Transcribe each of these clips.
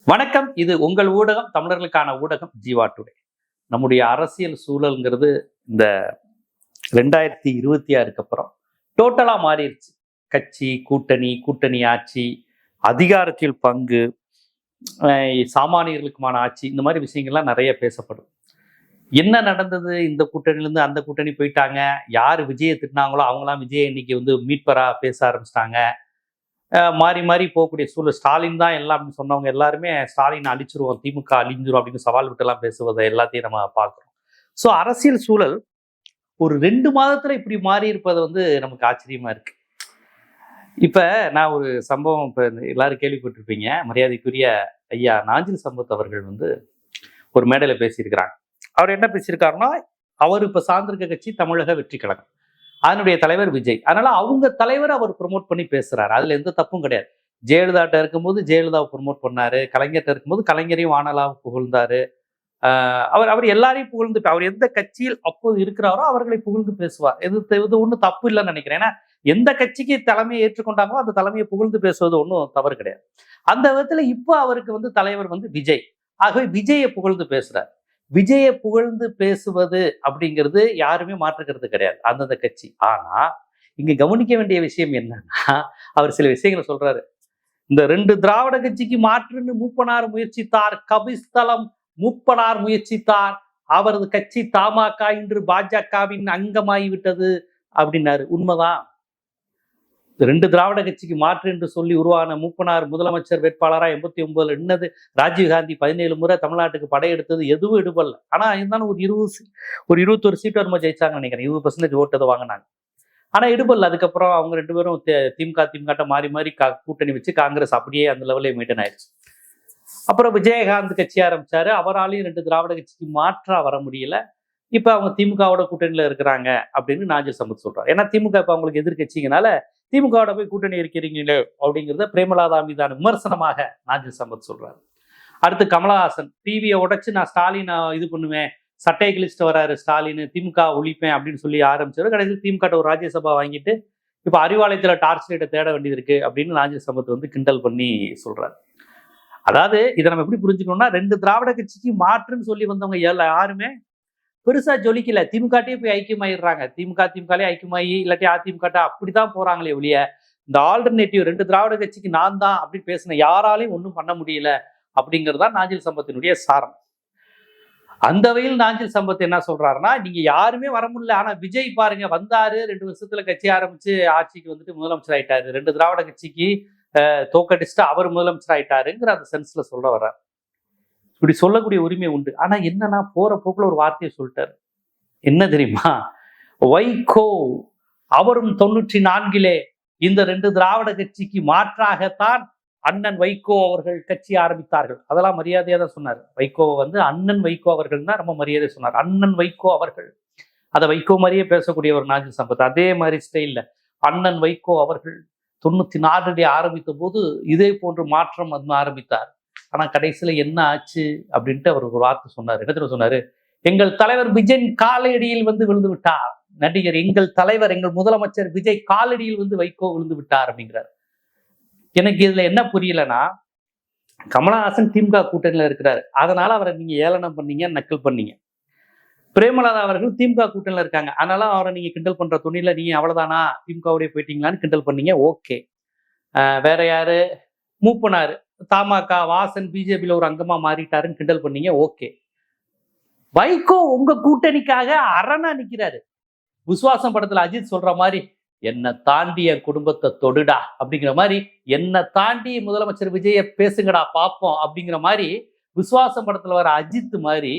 வணக்கம். இது உங்கள் ஊடகம், தமிழர்களுக்கான ஊடகம் ஜீவா டுடே. நம்முடைய அரசியல் சூழல்ங்கிறது இந்த 2026க்கு அப்புறம் டோட்டலா மாறிடுச்சு. கட்சி, கூட்டணி ஆட்சி, அதிகாரத்தில் பங்கு, சாமானியர்களுக்குமான ஆட்சி, இந்த மாதிரி விஷயங்கள்லாம் நிறைய பேசப்படும். என்ன நடந்தது? இந்த கூட்டணியிலேருந்து அந்த கூட்டணி போயிட்டாங்க. யார் விஜயை திட்டினாங்களோ அவங்களாம் விஜயை இன்னைக்கு மீட்பரா பேச ஆரம்பிச்சிட்டாங்க. மாறி மாறி போகக்கூடிய சூழல். ஸ்டாலின் தான் எல்லாம் அப்படின்னு சொன்னவங்க எல்லாருமே ஸ்டாலின் அழிச்சிருவோம், திமுக அழிஞ்சிரும் அப்படின்னு சவால் விட்டுலாம் பேசுவதை எல்லாத்தையும் நம்ம பார்க்குறோம். ஸோ அரசியல் சூழல் ஒரு 2 மாதத்துல இப்படி மாறி இருப்பது நமக்கு ஆச்சரியமா இருக்கு. இப்ப நான் ஒரு சம்பவம், இப்ப எல்லாரும் கேள்விப்பட்டிருப்பீங்க. மரியாதைக்குரிய ஐயா நாஞ்சில் சம்பத் அவர்கள் ஒரு மேடையில பேசியிருக்கிறாங்க. அவர் என்ன பேசியிருக்காருன்னா, அவர் இப்ப சார்ந்திருக்க கட்சி தமிழக வெற்றி கழகம், அதனுடைய தலைவர் விஜய். அதனால அவங்க தலைவரை அவர் ப்ரொமோட் பண்ணி பேசுறாரு. அதுல எந்த தப்பும் கிடையாது. ஜெயலலிதாட்ட இருக்கும்போது ஜெயலலிதாவை ப்ரொமோட் பண்ணாரு, கலைஞர்கிட்ட இருக்கும்போது கலைஞரையும் வானலாவை புகழ்ந்தாரு. அவர் எல்லாரையும் புகழ்ந்து, அவர் எந்த கட்சியில் அப்போது இருக்கிறாரோ அவர்களை புகழ்ந்து பேசுவார். இது ஒன்றும் தப்பு இல்லைன்னு நினைக்கிறேன். ஏன்னா எந்த கட்சிக்கு தலைமையை ஏற்றுக்கொண்டாங்களோ அந்த தலைமையை புகழ்ந்து பேசுவது ஒன்றும் தவறு கிடையாது. அந்த விதத்துல இப்போ அவருக்கு தலைவர் விஜய். ஆகவே விஜயை புகழ்ந்து பேசுறார். விஜயை புகழ்ந்து பேசுவது அப்படிங்கிறது யாருமே மாற்றுக்கிறது கிடையாது, அந்தந்த கட்சி. ஆனா இங்க கவனிக்க வேண்டிய விஷயம் என்னன்னா, அவர் சில விஷயங்களை சொல்றாரு. இந்த 2 திராவிட கட்சிக்கு மாற்றுன்னு மூப்பனார் முயற்சித்தார், கபிஸ்தலம் மூப்பனார் முயற்சித்தார், அவரது கட்சி தமாக இன்று பாஜகவின் அங்கமாகிவிட்டது அப்படின்னாரு. உண்மைதான். 2 திராவிட கட்சிக்கு மாற்று என்று சொல்லி உருவான மூப்பனார் முதலமைச்சர் வேட்பாளராக 89 என்னது, ராஜீவ்காந்தி 17 முறை தமிழ்நாட்டுக்கு படையெடுத்தது எதுவும் எடுபடல. ஆனா இருந்தாலும் ஒரு 21 சீட்டு வருமா ஜெயிச்சாங்கன்னு நினைக்கிறேன். 20% ஓட்டதை வாங்கினாங்க. ஆனா எடுபடல. அதுக்கப்புறம் அவங்க 2 பேரும் திமுக மாறி மாறி கூட்டணி வச்சு காங்கிரஸ் அப்படியே அந்த லெவலே மெயின்டைன் ஆயிடுச்சு. அப்புறம் விஜயகாந்த் கட்சி ஆரம்பிச்சாரு. அவராலையும் 2 திராவிட கட்சிக்கு மாற்றா வர முடியல. இப்ப அவங்க திமுகவோட கூட்டணியில இருக்கிறாங்க அப்படின்னு நாஞ்சில் சம்பத் சொல்றாரு. ஏன்னா திமுக இப்ப அவங்களுக்கு எதிர்கட்சிங்கனால திமுகவோட போய் கூட்டணி இருக்கிறீங்களே அப்படிங்கிறத பிரேமலதா மீதான விமர்சனமாக நாஞ்சில் சம்பத் சொல்றாரு. அடுத்து கமலஹாசன், டிவியை உடைச்சு நான் ஸ்டாலின் இது பண்ணுவேன், சட்டை கிழிச்சிட்டு வராரு ஸ்டாலின், திமுக ஒழிப்பேன் அப்படின்னு சொல்லி ஆரம்பிச்சாரு. கடைசியில் திமுக ஒரு ராஜ்யசபா வாங்கிட்டு இப்ப அறிவாலயத்துல டார்ச் லைட்டை தேட வேண்டியது இருக்கு அப்படின்னு நாஞ்சில் சம்பத் கிண்டல் பண்ணி சொல்றாரு. அதாவது இதை நம்ம எப்படி புரிஞ்சுக்கணும்னா, 2 திராவிட கட்சிக்கு மாற்றுன்னு சொல்லி வந்தவங்க யாருமே பெருசா ஜொலிக்கல. திமுகட்டே போய் ஐக்கியமாயிடுறாங்க. திமுகலே ஐக்கியமாயி இல்லாட்டி அதிமுக அப்படிதான் போறாங்களே ஒழிய, இந்த ஆல்டர்னேட்டிவ் 2 திராவிட கட்சிக்கு நான் தான் அப்படின்னு பேசின யாராலையும் ஒன்றும் பண்ண முடியல அப்படிங்கிறது தான் நாஞ்சில் சம்பத்தினுடைய சாரம். அந்த வகையில் நாஞ்சில் சம்பத் என்ன சொல்றாருன்னா, நீங்க யாருமே வர முடியல, ஆனா விஜய் பாருங்க வந்தாரு, 2 வருஷத்துல கட்சி ஆரம்பிச்சு ஆட்சிக்கு முதலமைச்சர் ஆயிட்டாரு, 2 திராவிட கட்சிக்கு தோக்கடிச்சுட்டு அவர் முதலமைச்சர் ஆயிட்டாருங்கிற அந்த சென்ஸ்ல சொல்ல வர்றாரு. இப்படி சொல்லக்கூடிய உரிமை உண்டு. ஆனா என்னன்னா, போற போக்குல ஒரு வார்த்தையை சொல்லிட்டாரு. என்ன தெரியுமா? வைகோ அவரும் 94 இந்த 2 திராவிட கட்சிக்கு மாற்றாகத்தான் அண்ணன் வைகோ அவர்கள் கட்சி ஆரம்பித்தார்கள். அதெல்லாம் மரியாதையா தான் சொன்னார். வைகோவை அண்ணன் வைகோ அவர்கள் தான் ரொம்ப மரியாதை சொன்னார். அண்ணன் வைகோ அவர்கள், அதை வைகோ மாதிரியே பேசக்கூடிய ஒரு நாஞ்சில் சம்பத் அதே மாதிரி ஸ்டைல்ல அண்ணன் வைகோ அவர்கள் 94 ஆரம்பித்த போது இதே போன்று மாற்றம் ஆரம்பித்தார். ஆனா கடைசியில என்ன ஆச்சு அப்படின்ட்டு அவர் ஒரு வார்த்தை சொன்னார். என்ன சொன்னாரு? எங்கள் தலைவர் விஜய் காலடியில் விழுந்து விட்டார். நடிகர் எங்கள் தலைவர், எங்கள் முதலமைச்சர் விஜய் காலடியில் வைகோ விழுந்து விட்டார் அப்படிங்கிறார். எனக்கு இதுல என்ன புரியலன்னா, கமலஹாசன் திமுக கூட்டணியில இருக்கிறாரு, அதனால அவரை நீங்க ஏளனம் பண்ணீங்க, நக்கல் பண்ணீங்க. பிரேமலதா அவர்கள் திமுக கூட்டணியில இருக்காங்க, அதனால அவரை நீங்க கிண்டல் பண்ற துணியில நீங்க அவ்வளவுதானா, திமுகவுடைய போயிட்டீங்களான்னு கிண்டல் பண்ணீங்க. ஓகே. வேற யாரு? மூப்பனாரு தமாக வாசன் பிஜேபியில ஒரு அங்கமா மாறிட்டாருன்னு கிண்டல் பண்ணீங்க. ஓகே. வைகோ உங்க கூட்டணிக்காக அரணா நிக்கிறாரு. விசுவாசம் படத்துல அஜித் சொல்ற மாதிரி, என்னை தாண்டி என் குடும்பத்தை தொடுடா அப்படிங்கிற மாதிரி, என்னை தாண்டி முதலமைச்சர் விஜய பேசுங்கடா பாப்போம் அப்படிங்கிற மாதிரி, விசுவாசம் படத்துல வர அஜித் மாதிரி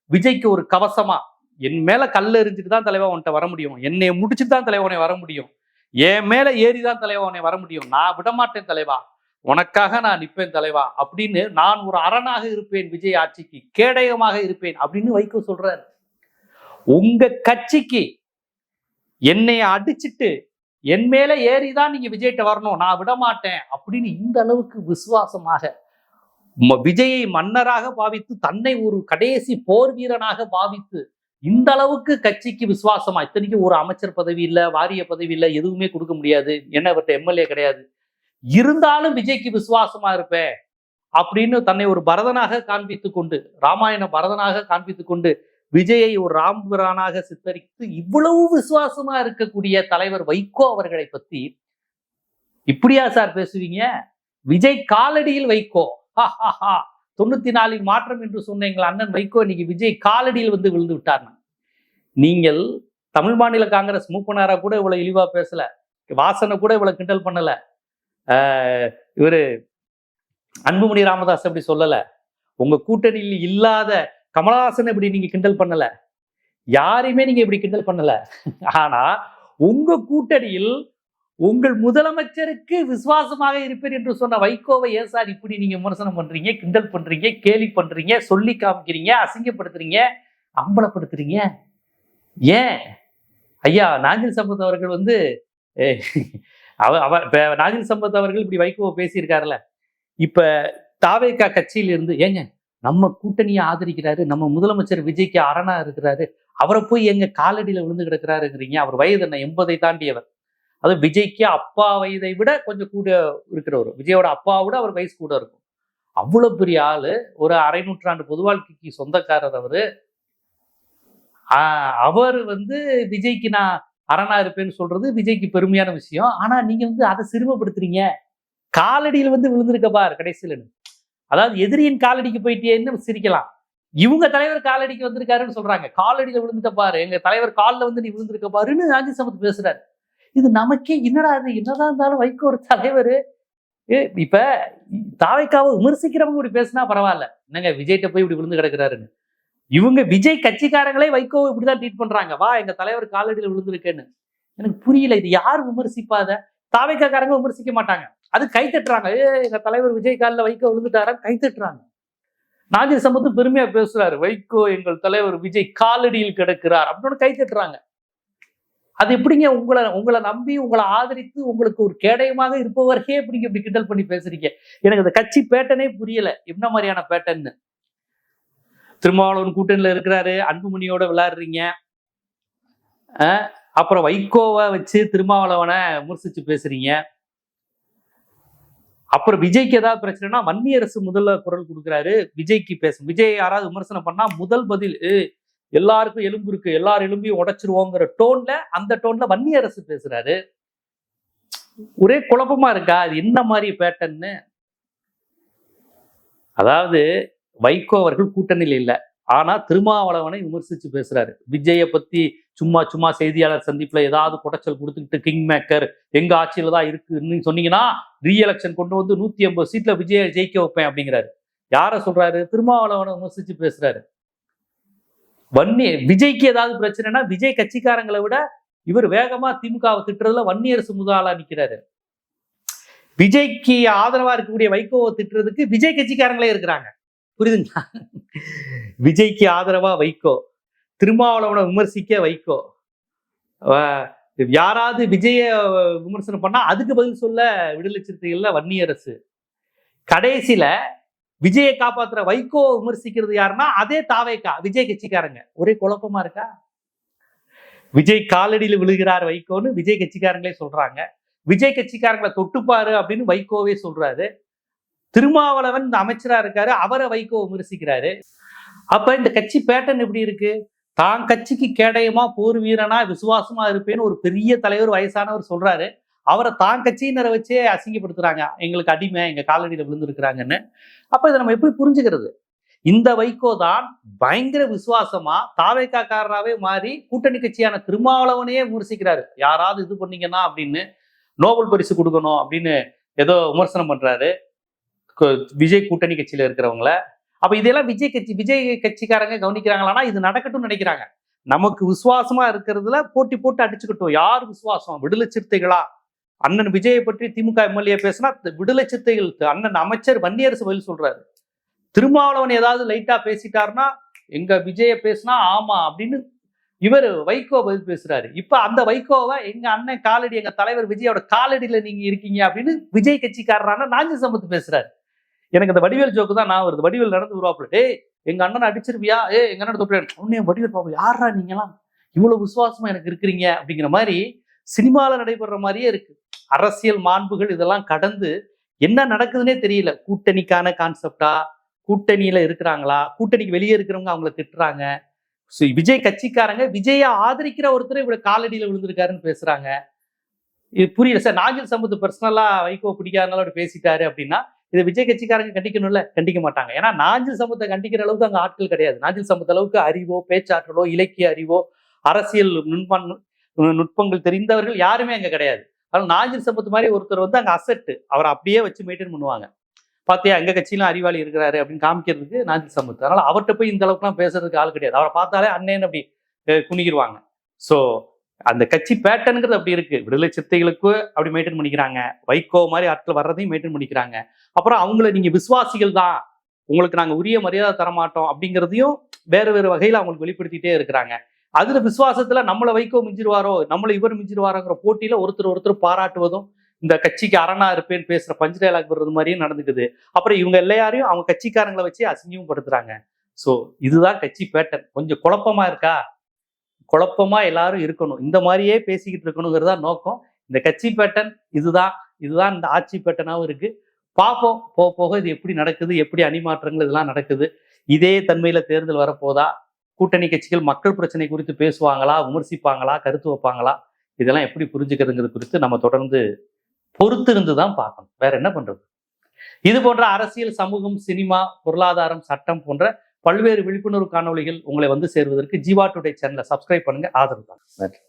விஜய்க்கு ஒரு கவசமா, என் மேல கல்ல எறிஞ்சிட்டு தான் தலைவா உன்கிட்ட வர முடியும், என்னை முடிச்சுட்டு தான் தலைவனை வர முடியும், என் மேல ஏறிதான் தலைவா உன்னை வர முடியும், நான் விடமாட்டேன் தலைவா, உனக்காக நான் நிற்பேன் தலைவா அப்படின்னு, நான் ஒரு அரணாக இருப்பேன், விஜய் ஆட்சிக்கு கேடயமாக இருப்பேன் அப்படின்னு வைகோ சொல்றாரு. உங்க கட்சிக்கு என்னை அடிச்சுட்டு என் மேல ஏறிதான் நீங்க விஜய்கிட்ட வரணும், நான் விடமாட்டேன் அப்படின்னு இந்த அளவுக்கு விசுவாசமாக விஜயை மன்னராக பாவித்து, தன்னை ஒரு கடைசி போர் வீரனாக பாவித்து, இந்த அளவுக்கு கட்சிக்கு விசுவாசமா, இத்தனைக்கு ஒரு அமைச்சர் பதவி இல்லை, வாரிய பதவி இல்லை, எதுவுமே கொடுக்க முடியாது, என்ன இவர்கிட்ட எம்எல்ஏ கிடையாது, இருந்தாலும் விஜய்க்கு விசுவாசமா இருப்பேன் அப்படின்னு தன்னை ஒரு பரதனாக காண்பித்துக் கொண்டு, ராமாயண பரதனாக காண்பித்துக் கொண்டு, விஜயை ஒரு ராம்பிரானாக சித்தரித்து இவ்வளவு விசுவாசமா இருக்கக்கூடிய தலைவர் வைகோ அவர்களை பத்தி இப்படியா சார் பேசுவீங்க? விஜய் காலடியில் வைகோ, 94 மாற்றம் என்று சொன்ன எங்கள் அண்ணன் வைகோ இன்னைக்கு விஜய் காலடியில் வந்து விழுந்து விட்டார். நீங்கள் தமிழ் மாநில காங்கிரஸ் மூப்பனாரா கூட இவ்வளவு இழிவா பேசல, வாசனை கூட இவ்வளவு கிண்டல் பண்ணல, இவரு அன்புமணி ராமதாஸ் அப்படி சொல்லல, உங்க கூட்டணியில் இல்லாத கமலஹாசன் இப்படி நீங்க கிண்டல் பண்ணல, யாரையுமே நீங்க இப்படி கிண்டல் பண்ணல. ஆனா உங்க கூட்டணியில் உங்கள் முதலமைச்சருக்கு விசுவாசமாக இருப்பேன் என்று சொன்ன வைகோவை ஏன் சார் இப்படி நீங்க விமர்சனம் பண்றீங்க, கிண்டல் பண்றீங்க, கேலி பண்றீங்க, சொல்லி காமிக்கிறீங்க, அசிங்கப்படுத்துறீங்க, அம்பலப்படுத்துறீங்க? ஏன் ஐயா நாஞ்சில் சம்பத் அவர்கள் வந்து நாஞ்சில் சம்பத் அவர்கள் இப்படி வைகோவை பேசியிருக்காருல்ல, இப்ப தாவேகா கட்சியில இருந்து ஏங்க நம்ம கூட்டணியை ஆதரிக்கிறாரு, நம்ம முதலமைச்சர் விஜய்க்கு அரணா இருக்கிறாரு, அவரை போய் எங்க காலடியில விழுந்து கிடக்கிறாருங்கிறீங்க? அவர் வயது என்ன, 80 தாண்டியவர். அது விஜய்க்கு அப்பா வயதை விட கொஞ்சம் கூட இருக்கிறவர், விஜயோட அப்பாவை விட அவர் வயசு கூட இருக்கும். அவ்வளவு பெரிய ஆளு, ஒரு அரை நூற்றாண்டு பொது வாழ்க்கைக்கு சொந்தக்காரர் அவரு. அவர் வந்து விஜய்க்கு நான் அரணா இருப்பேன்னு சொல்றது விஜய்க்கு பெருமையான விஷயம். ஆனா நீங்க வந்து அதை சிறுமப்படுத்துறீங்க. காலடியில் வந்து விழுந்திருக்க பார் கடைசியில. அதாவது எதிரியின் காலடிக்கு போயிட்டேன்னு சிரிக்கலாம், இவங்க தலைவர் காலடிக்கு வந்திருக்காருன்னு சொல்றாங்க. காலடியில விழுந்துட்ட பாரு, எங்க தலைவர் காலில் வந்து நீ விழுந்திருக்க பாருன்னு நாஞ்சில் சம்பத் பேசுறாரு. இது நமக்கே என்னடா இது, என்னதான் இருந்தாலும் வைகோ ஒரு தலைவர். இப்ப தாவேக்காவை விமர்சிக்கிறவங்க இப்படி பேசினா பரவாயில்ல, என்னங்க விஜய்கிட்ட போய் இப்படி விழுந்து கிடக்குறாருன்னு. இவங்க விஜய் கட்சிக்காரங்களே வைகோவை இப்படிதான் ட்ரீட் பண்றாங்க, வா எங்க தலைவர் காலடியில் விழுந்திருக்கேன்னு. எனக்கு புரியல, இது யார் விமர்சிப்பாத? தாவேக்காரங்க விமர்சிக்க மாட்டாங்க, அது கை தட்டுறாங்க. எங்க தலைவர் விஜய் காலில் வைகோ விழுந்துட்டாரான்னு கை தட்டுறாங்க. நாஞ்சில் சம்பத் பெருமையா பேசுறாரு, வைகோ எங்கள் தலைவர் விஜய் காலடியில் கிடக்கிறார் அப்படின்னு கை தட்டுறாங்க. அது எப்படிங்க உங்களை நம்பி உங்களை ஆதரித்து உங்களுக்கு ஒரு கேடயமாக இருப்பவர்களே எப்படிங்க இப்படி கிண்டல் பண்ணி பேசுறீங்க? எனக்கு அந்த கட்சி பேட்டனே புரியல, என்ன மாதிரியான பேட்டன்னு. திருமாவளவன் கூட்டணியில இருக்கிறாரு, அன்புமணியோட விளையாடுறீங்க, அப்புறம் வைகோவை வச்சு திருமாவளவனை விமர்சிச்சு பேசுறீங்க. அப்புறம் விஜய்க்கு ஏதாவது பிரச்சனைனா வன்னியரசு முதல்ல குரல் கொடுக்குறாரு, விஜய்க்கு பேசும். விஜய் யாராவது விமர்சனம் பண்ணா முதல் பதில் எல்லாருக்கும் எலும்பு இருக்கு, எல்லாரும் எலும்பையும் உடைச்சிருவோங்கிற டோன்ல, அந்த டோன்ல வன்னியரசு பேசுறாரு. ஒரே குழப்பமா இருக்கா? அது என்ன மாதிரி பேட்டர்ன்னு? அதாவது வைகோ அவர்கள் கூட்டணியில் இல்லை, ஆனா திருமாவளவனை விமர்சிச்சு பேசுறாரு. விஜயை பத்தி சும்மா செய்தியாளர் சந்திப்புல ஏதாவது குடைச்சல் கொடுத்துக்கிட்டு கிங் மேக்கர் எங்க ஆட்சியில தான் இருக்குன்னு சொன்னீங்கன்னா ரீஎலெக்ஷன் கொண்டு வந்து 150 சீட்ல விஜயை ஜெயிக்க வைப்பேன் அப்படிங்கிறாரு. யார சொல்றாரு? திருமாவளவனை விமர்சிச்சு பேசுறாரு. விஜய்க்கு ஏதாவது பிரச்சனைனா விஜய் கட்சிக்காரங்களை விட இவர் வேகமா திமுகவை திட்டுறதுல வன்னியரசு முதலா நிக்கிறாரு. விஜய்க்கு ஆதரவா இருக்கக்கூடிய வைகோவை திட்டுறதுக்கு விஜய் கட்சிக்காரங்களே இருக்கிறாங்க, புரியுதுங்களா? விஜய்க்கு ஆதரவா வைகோ, திருமாவளவனை விமர்சிக்க வைகோ, யாராவது விஜய விமர்சனம் பண்ணா அதுக்கு பதில் சொல்ல விடுதலை சிறுத்தைகள்ல வன்னியரசு. கடைசியில விஜயை காப்பாத்துற வைகோ விமர்சிக்கிறது யாருன்னா அதே தாவேக்கா, விஜய் கட்சிக்காரங்க. ஒரே குழப்பமா இருக்கா? விஜய் காலடியில் விழுகிறார் வைகோன்னு விஜய் கட்சிக்காரங்களே சொல்றாங்க, விஜய் கட்சிக்காரங்களை தொட்டுப்பாரு அப்படின்னு வைகோவே சொல்றாரு. திருமாவளவன் இந்த அமைச்சரா இருக்காரு, அவரை வைகோ விமர்சிக்கிறாரு. அப்ப இந்த கட்சி பேட்டர்ன் எப்படி இருக்கு? தான் கட்சிக்கு கேடயமா போர் வீரனா விசுவாசமா இருப்பேன்னு ஒரு பெரிய தலைவர் வயசானவர் சொல்றாரு, அவரை தான் கட்சியினரை வச்சே அசிங்கப்படுத்துறாங்க, எங்களுக்கு அடிமை, எங்க காலடியில விழுந்திருக்கிறாங்கன்னு. அப்ப இதை நம்ம எப்படி புரிஞ்சுக்கிறது? இந்த வைகோ தான் பயங்கர விசுவாசமா தாவேக்காரராகவே மாறி கூட்டணி கட்சியான திருமாவளவனையே விமர்சிக்கிறாரு. யாராவது இது பண்ணீங்கன்னா அப்படின்னு நோபல் பரிசு கொடுக்கணும் அப்படின்னு ஏதோ விமர்சனம் பண்றாரு விஜய் கூட்டணி கட்சியில இருக்கிறவங்கள. அப்ப இதெல்லாம் விஜய் கட்சிக்காரங்க கவனிக்கிறாங்களான்னா இது நடக்கட்டும் நினைக்கிறாங்க. நமக்கு விசுவாசமா இருக்கிறதுல போட்டி போட்டு அடிச்சுக்கிட்டோம். யார் விசுவாசம்? விடுதலை சிறுத்தைகளா? அண்ணன் விஜயை பற்றி திமுக எம்எல்ஏ பேசினா விடுதலை சிறுத்தைகள் அண்ணன் அமைச்சர் வன்னியரசு பதில் சொல்றாரு. திருமாவளவன் ஏதாவது லைட்டா பேசிட்டாருன்னா எங்க விஜய பேசினா ஆமா அப்படின்னு இவர் வைகோ பதில் பேசுறாரு. இப்ப அந்த வைகோவை எங்க அண்ணன் காலடி, எங்க தலைவர் விஜயோட காலடியில நீங்க இருக்கீங்க அப்படின்னு விஜய் கட்சிக்காரரான நாஞ்சில் சம்பத் பேசுறாரு. எனக்கு அந்த வடிவேல் ஜோக்கு தான் நான் வருது. வடிவேல் நடந்து வருவாப்புல, எங்க அண்ணனை அடிச்சிருவியா, எங்க அண்ணன் தொட்டு உடனே வடிவேல் பாப்பா, யாரா நீங்களாம் இவ்வளவு விசுவாசமா எனக்கு இருக்கிறீங்க அப்படிங்கிற மாதிரி சினிமால நடைபெற மாதிரியே இருக்கு. அரசியல் மாண்புகள் இதெல்லாம் கடந்து என்ன நடக்குதுன்னே தெரியல. கூட்டணிக்கான கான்செப்டா, கூட்டணியில இருக்கிறாங்களா, கூட்டணிக்கு வெளியே இருக்கிறவங்க அவங்கள திட்டுறாங்க. விஜய் கட்சிக்காரங்க விஜயை ஆதரிக்கிற ஒருத்தர் இவ்வளவு காலடியில விழுந்திருக்காருன்னு பேசுறாங்க. இது புரியல சார். நாஞ்சில் சம்பத் பர்சனலா வைகோ பிடிக்காதனால அவர் பேசிட்டாரு அப்படின்னா இதை விஜய் கட்சிக்காரங்க கண்டிக்கணும்ல, கண்டிக்க மாட்டாங்க. ஏன்னா நாஞ்சில் சம்பத்தை கண்டிக்கிற அளவுக்கு அங்க ஆட்கள் கிடையாது. நாஞ்சில் சம்பத் அளவுக்கு அறிவோ, பேச்சாற்றலோ, இலக்கிய அறிவோ, அரசியல் நுட்பங்கள் தெரிந்தவர்கள் யாருமே அங்க கிடையாது. அதனால நாஞ்சில் சம்பத் மாதிரி ஒருத்தர் வந்து அங்க அசெட், அவரை அப்படியே வச்சு மெயின்டைன் பண்ணுவாங்க. பாத்தியா எங்க கட்சியிலும் அறிவாளி இருக்கிறாரு அப்படின்னு காமிக்கிறதுக்கு நாஞ்சில் சம்பத். அதனால அவர்கிட்ட போய் இந்த அளவுக்கு எல்லாம் பேசுறதுக்கு ஆள் கிடையாது. அவரை பார்த்தாலே அண்ணன் அப்படி குனிகிடுவாங்க. சோ அந்த கட்சி பேட்டர்னுங்கிறது அப்படி இருக்கு. விடுதலை சிறுத்தைகளுக்கு அப்படி மெயின்டைன் பண்ணிக்கிறாங்க, வைகோ மாதிரி ஆட்கள் வர்றதையும் மெயின்டைன் பண்ணிக்கிறாங்க. அப்புறம் அவங்கள நீங்க விசுவாசிகள் தான், உங்களுக்கு நாங்க உரிய மரியாதை தரமாட்டோம் அப்படிங்கிறதையும் வேற வேறு வகையில அவங்களுக்கு வெளிப்படுத்திட்டே இருக்கிறாங்க. அதுல விசுவாசத்துல நம்மளை வைகோ மிஞ்சிருவாரோ, நம்மளை இவர் மிஞ்சிருவாரோங்கிற போட்டியில ஒருத்தர் பாராட்டுவதும், இந்த கட்சிக்கு அரணா இருப்பேன்னு பேசுற பஞ்ச் டயலாக் வர்றது மாதிரியும் நடந்துக்குது. அப்புறம் இவங்க எல்லாரையும் அவங்க கட்சிக்காரங்களை வச்சு அசிங்கமும் படுத்துறாங்க. சோ இதுதான் கட்சி பேட்டர்ன். கொஞ்சம் குழப்பமா இருக்கா? குழப்பமா எல்லாரும் இருக்கணும், இந்த மாதிரியே பேசிக்கிட்டு இருக்கணுங்கிறதா நோக்கம். இந்த கட்சி பேட்டன் இதுதான் இந்த ஆட்சி பேட்டனாவும் இருக்கு. பார்ப்போம் போக போக இது எப்படி நடக்குது, எப்படி அணிமாற்றங்கள் இதெல்லாம் நடக்குது. இதே தன்மையில தேர்தல் வரப்போதா? கூட்டணி கட்சிகள் மக்கள் பிரச்சனை குறித்து பேசுவாங்களா, விமர்சிப்பாங்களா, கருத்து வைப்பாங்களா? இதெல்லாம் எப்படி புரிஞ்சுக்கிறதுங்கிறது குறித்து நம்ம தொடர்ந்து பொறுத்து இருந்து தான் பார்க்கணும். வேற என்ன பண்றது? இது போன்ற அரசியல், சமூகம், சினிமா, பொருளாதாரம், சட்டம் போன்ற பல்வேறு விழிப்புணர்வு காணொளிகள் உங்களை வந்து சேர்வதற்கு ஜீவா டுடே சேனலை சப்ஸ்கிரைப் பண்ணுங்க, ஆதரவு தான். நன்றி.